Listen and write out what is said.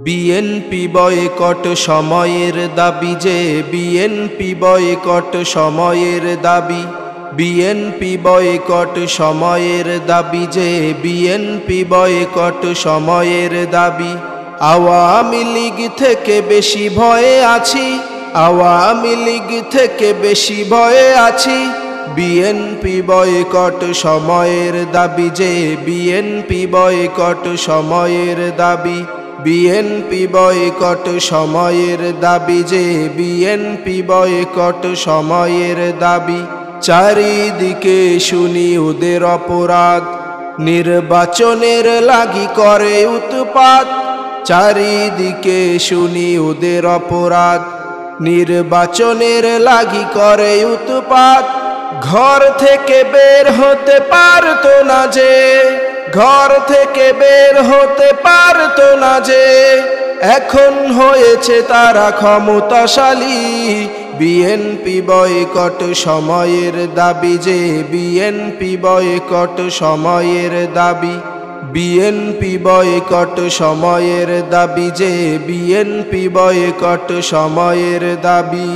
BNP boycott সময়ের দাবি যে বিএনপি বয়কট সময়ের দাবি বিএনপি বয়কট সময়ের দাবি যে বিএনপি বয়কট সময়ের দাবি আওয়ামী লীগ থেকে বেশি ভয়ে আছি আওয়ামী লীগ থেকে বেশি ভয়ে আছি বিএনপি বয়কট সময়ের দাবি যে বিএনপি বয়কট সময়ের দাবি বিএনপি বয়কট সময়ের দাবি যে বিএনপি বয়কট সময়ের দাবি চারিদিকে শুনি ওদের অপরাধ নির্বাচনের লাগি করে উৎপাত চারিদিকে শুনি ওদের অপরাধ নির্বাচনের লাগি করে উৎপাত ঘর থেকে বের হতে পারতো না যে ঘর থেকে বের হতে পারতো না যে এখন হয়েছে তারা ক্ষমতাশালী বিএনপি বয়কট সময়ের দাবি যে বিএনপি বয়কট সময়ের দাবি বিএনপি বয়কট সময়ের দাবি যে বিএনপি বয়কট সময়ের দাবি।